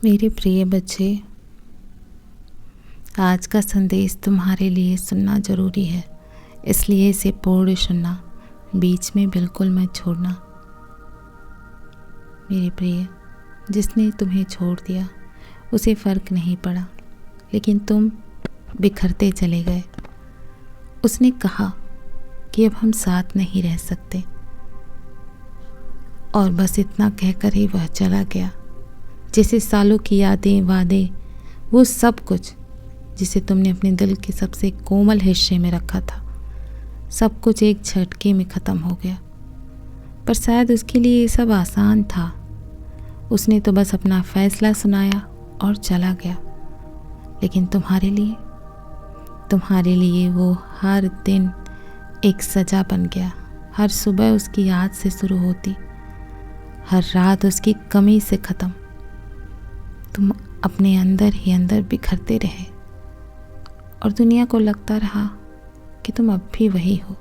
मेरे प्रिय बच्चे, आज का संदेश तुम्हारे लिए सुनना ज़रूरी है, इसलिए इसे पूर्ण सुनना, बीच में बिल्कुल मत छोड़ना। मेरे प्रिय, जिसने तुम्हें छोड़ दिया उसे फ़र्क नहीं पड़ा, लेकिन तुम बिखरते चले गए। उसने कहा कि अब हम साथ नहीं रह सकते, और बस इतना कहकर ही वह चला गया। जैसे सालों की यादें, वादे, वो सब कुछ जिसे तुमने अपने दिल के सबसे कोमल हिस्से में रखा था, सब कुछ एक झटके में ख़त्म हो गया। पर शायद उसके लिए ये सब आसान था। उसने तो बस अपना फैसला सुनाया और चला गया। लेकिन तुम्हारे लिए वो हर दिन एक सज़ा बन गया। हर सुबह उसकी याद से शुरू होती, हर रात उसकी कमी से ख़त्म। तुम अपने अंदर ही अंदर बिखरते रहे और दुनिया को लगता रहा कि तुम अब भी वही हो,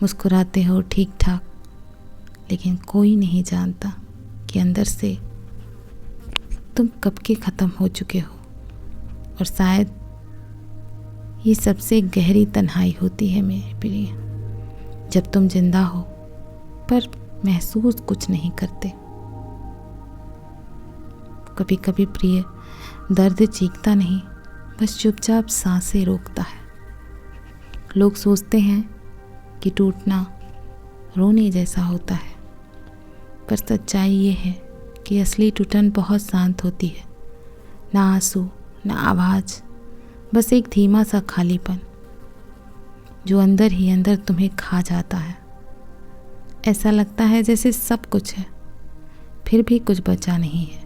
मुस्कुराते हो ठीक ठाक, लेकिन कोई नहीं जानता कि अंदर से तुम कब के ख़त्म हो चुके हो। और शायद ये सबसे गहरी तन्हाई होती है मेरे प्रिय, जब तुम जिंदा हो पर महसूस कुछ नहीं करते। कभी कभी प्रिय, दर्द चीखता नहीं, बस चुपचाप सांसें रोकता है। लोग सोचते हैं कि टूटना रोने जैसा होता है, पर सच्चाई ये है कि असली टूटन बहुत शांत होती है। ना आंसू, ना आवाज़, बस एक धीमा सा खालीपन जो अंदर ही अंदर तुम्हें खा जाता है। ऐसा लगता है जैसे सब कुछ है, फिर भी कुछ बचा नहीं है।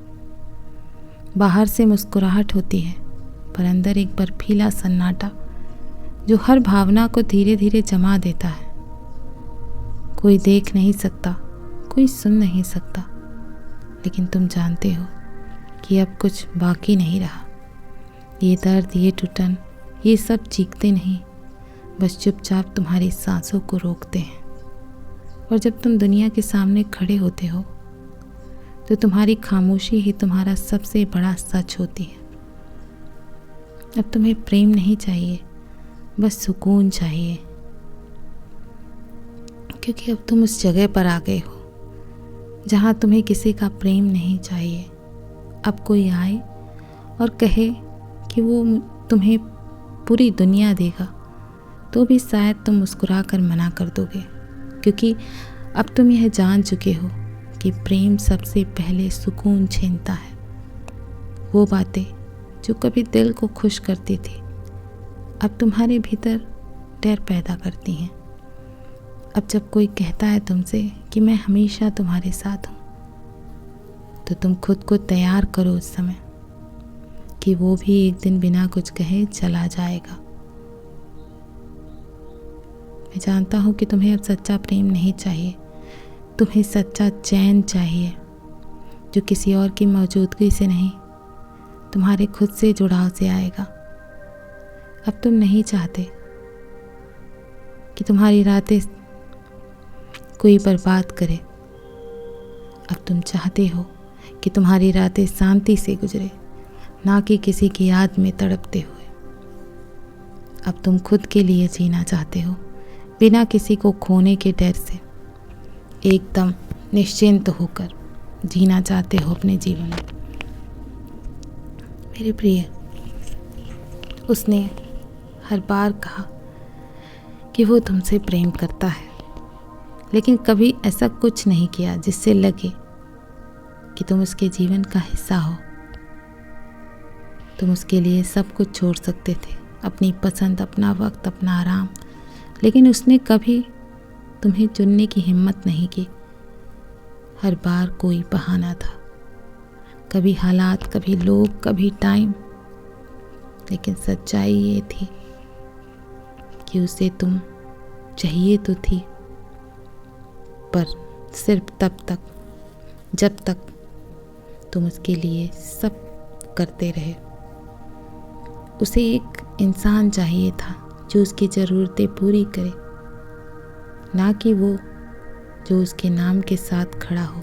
बाहर से मुस्कुराहट होती है, पर अंदर एक बर्फीला सन्नाटा जो हर भावना को धीरे धीरे जमा देता है। कोई देख नहीं सकता, कोई सुन नहीं सकता, लेकिन तुम जानते हो कि अब कुछ बाकी नहीं रहा। ये दर्द, ये टूटन, ये सब चीखते नहीं, बस चुपचाप तुम्हारी सांसों को रोकते हैं। और जब तुम दुनिया के सामने खड़े होते हो तो तुम्हारी खामोशी ही तुम्हारा सबसे बड़ा सच होती है। अब तुम्हें प्रेम नहीं चाहिए, बस सुकून चाहिए, क्योंकि अब तुम उस जगह पर आ गए हो जहाँ तुम्हें किसी का प्रेम नहीं चाहिए। अब कोई आए और कहे कि वो तुम्हें पूरी दुनिया देगा, तो भी शायद तुम मुस्कुरा कर मना कर दोगे, क्योंकि अब तुम यह जान चुके हो कि प्रेम सबसे पहले सुकून छीनता है। वो बातें जो कभी दिल को खुश करती थी, अब तुम्हारे भीतर डर पैदा करती हैं। अब जब कोई कहता है तुमसे कि मैं हमेशा तुम्हारे साथ हूँ, तो तुम खुद को तैयार करो उस समय कि वो भी एक दिन बिना कुछ कहे चला जाएगा। मैं जानता हूँ कि तुम्हें अब सच्चा प्रेम नहीं चाहिए, तुम्हें सच्चा चैन चाहिए, जो किसी और की मौजूदगी से नहीं, तुम्हारे खुद से जुड़ाव से आएगा। अब तुम नहीं चाहते कि तुम्हारी रातें कोई बर्बाद करे। अब तुम चाहते हो कि तुम्हारी रातें शांति से गुजरे, ना कि किसी की याद में तड़पते हुए। अब तुम खुद के लिए जीना चाहते हो, बिना किसी को खोने के डर से, एकदम निश्चिंत होकर जीना चाहते हो अपने जीवन में। मेरे प्रिय, उसने हर बार कहा कि वो तुमसे प्रेम करता है, लेकिन कभी ऐसा कुछ नहीं किया जिससे लगे कि तुम उसके जीवन का हिस्सा हो। तुम उसके लिए सब कुछ छोड़ सकते थे, अपनी पसंद, अपना वक्त, अपना आराम, लेकिन उसने कभी तुम्हें चुनने की हिम्मत नहीं की। हर बार कोई बहाना था, कभी हालात, कभी लोग, कभी टाइम, लेकिन सच्चाई ये थी कि उसे तुम चाहिए तो थी, पर सिर्फ तब तक जब तक तुम उसके लिए सब करते रहे। उसे एक इंसान चाहिए था जो उसकी ज़रूरतें पूरी करे, ना कि वो जो उसके नाम के साथ खड़ा हो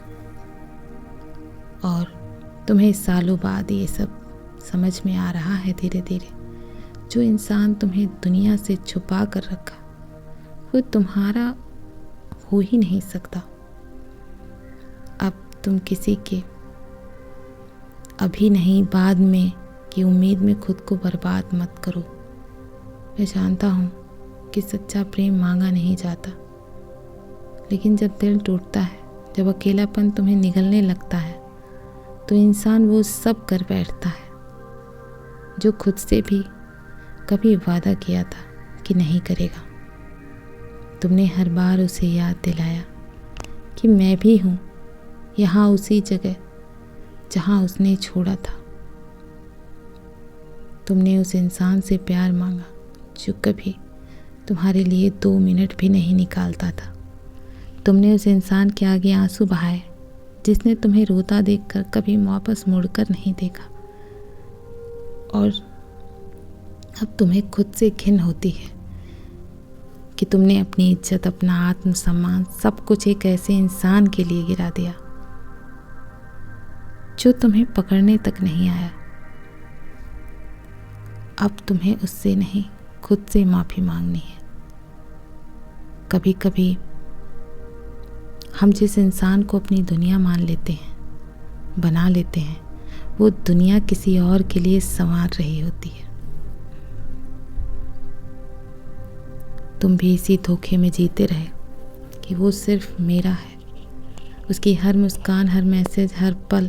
और तुम्हें सालों बाद ये सब समझ में आ रहा है धीरे धीरे। जो इंसान तुम्हें दुनिया से छुपा कर रखा वो तुम्हारा हो ही नहीं सकता। अब तुम किसी के अभी नहीं बाद में की उम्मीद में खुद को बर्बाद मत करो। मैं जानता हूँ कि सच्चा प्रेम मांगा नहीं जाता, लेकिन जब दिल टूटता है, जब अकेलापन तुम्हें निगलने लगता है, तो इंसान वो सब कर बैठता है जो खुद से भी कभी वादा किया था कि नहीं करेगा। तुमने हर बार उसे याद दिलाया कि मैं भी हूँ यहाँ उसी जगह जहाँ उसने छोड़ा था। तुमने उस इंसान से प्यार मांगा जो कभी तुम्हारे लिए 2 मिनट भी नहीं निकालता था। तुमने उस इंसान के आगे आंसू बहाए जिसने तुम्हें रोता देखकर कभी वापस मुड़कर नहीं देखा। और अब तुम्हें खुद से घिन होती है कि तुमने अपनी इज्जत, अपना आत्मसम्मान, सब कुछ एक ऐसे इंसान के लिए गिरा दिया जो तुम्हें पकड़ने तक नहीं आया। अब तुम्हें उससे नहीं, खुद से माफ़ी मांगनी है। कभी कभी हम जिस इंसान को अपनी दुनिया मान लेते हैं, बना लेते हैं, वो दुनिया किसी और के लिए संवार रही होती है। तुम भी इसी धोखे में जीते रहे कि वो सिर्फ मेरा है। उसकी हर मुस्कान, हर मैसेज, हर पल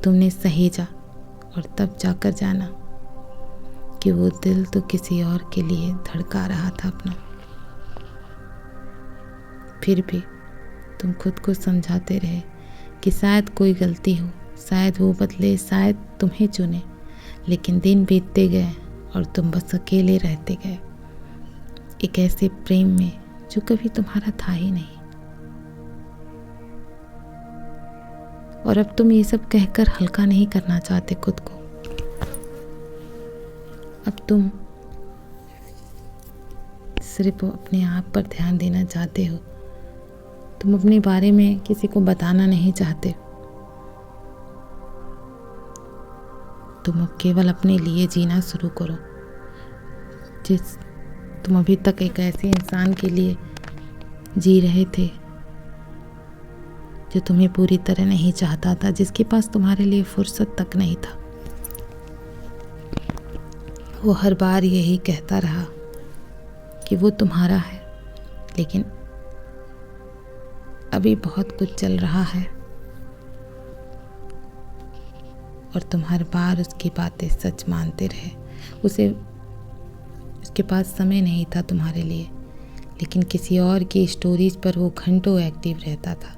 तुमने सहेजा और तब जाकर जाना कि वो दिल तो किसी और के लिए धड़का रहा था अपना। फिर भी तुम खुद को समझाते रहे कि शायद कोई गलती हो, शायद वो बदले, शायद तुम्हें चुने। लेकिन दिन बीतते गए और तुम बस अकेले रहते गए, एक ऐसे प्रेम में जो कभी तुम्हारा था ही नहीं। और अब तुम ये सब कहकर हल्का नहीं करना चाहते खुद को। अब तुम सिर्फ अपने आप पर ध्यान देना चाहते हो। तुम अपने बारे में किसी को बताना नहीं चाहते। तुम अब केवल अपने लिए जीना शुरू करो। तुम अभी तक एक ऐसे इंसान के लिए जी रहे थे जो तुम्हें पूरी तरह नहीं चाहता था, जिसके पास तुम्हारे लिए फुर्सत तक नहीं था। वो हर बार यही कहता रहा कि वो तुम्हारा है, लेकिन अभी बहुत कुछ चल रहा है और तुम हर बार उसकी बातें सच मानते रहे। उसके पास समय नहीं था तुम्हारे लिए, लेकिन किसी और की स्टोरीज पर वो घंटों एक्टिव रहता था।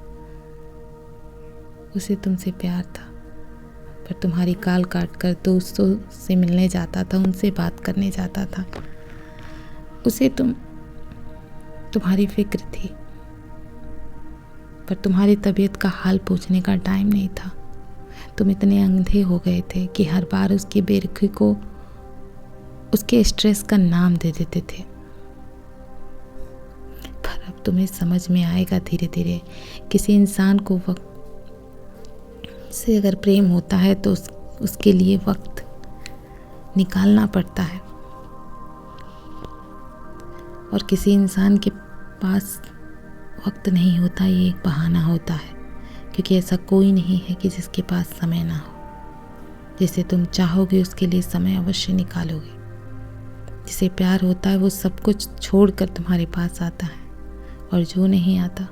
उसे तुमसे प्यार था, पर तुम्हारी कॉल काट कर दोस्तों से मिलने जाता था, उनसे बात करने जाता था। उसे तुम्हारी फिक्र थी, पर तुम्हारी तबीयत का हाल पूछने का टाइम नहीं था। तुम इतने अंधे हो गए थे कि हर बार उसकी बेरुखी को उसके स्ट्रेस का नाम दे देते थे। पर अब तुम्हें समझ में आएगा धीरे धीरे, किसी इंसान को वक्त से अगर प्रेम होता है तो उसके लिए वक्त निकालना पड़ता है। और किसी इंसान के पास वक्त नहीं होता, ये एक बहाना होता है, क्योंकि ऐसा कोई नहीं है कि जिसके पास समय ना हो। जिसे तुम चाहोगे उसके लिए समय अवश्य निकालोगे। जिसे प्यार होता है वो सब कुछ छोड़कर तुम्हारे पास आता है, और जो नहीं आता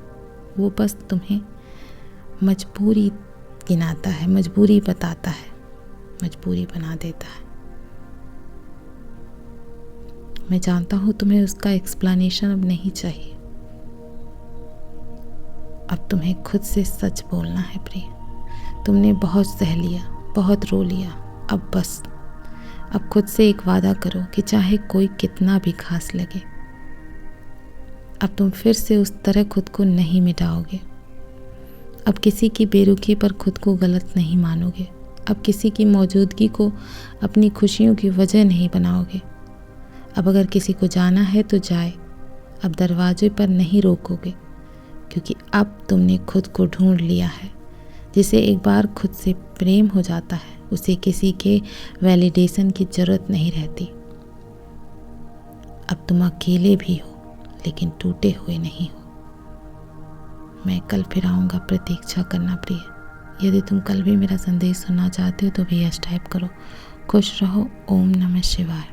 वो बस तुम्हें मजबूरी गिनाता है, मजबूरी बताता है, मजबूरी बना देता है। मैं जानता हूँ तुम्हें उसका एक्सप्लेनेशन अब नहीं चाहिए। अब तुम्हें खुद से सच बोलना है प्रिय। तुमने बहुत सह लिया, बहुत रो लिया। अब बस, अब खुद से एक वादा करो कि चाहे कोई कितना भी खास लगे, अब तुम फिर से उस तरह खुद को नहीं मिटाओगे। अब किसी की बेरुखी पर खुद को गलत नहीं मानोगे। अब किसी की मौजूदगी को अपनी खुशियों की वजह नहीं बनाओगे। अब अगर किसी को जाना है तो जाए, अब दरवाजे पर नहीं रोकोगे, क्योंकि अब तुमने खुद को ढूंढ लिया है। जिसे एक बार खुद से प्रेम हो जाता है उसे किसी के वैलिडेशन की ज़रूरत नहीं रहती। अब तुम अकेले भी हो लेकिन टूटे हुए नहीं हो। मैं कल फिर आऊँगा, प्रतीक्षा करना प्रिय। यदि तुम कल भी मेरा संदेश सुनना चाहते हो तो भी यस टाइप करो। खुश रहो। ओम नमः शिवाय।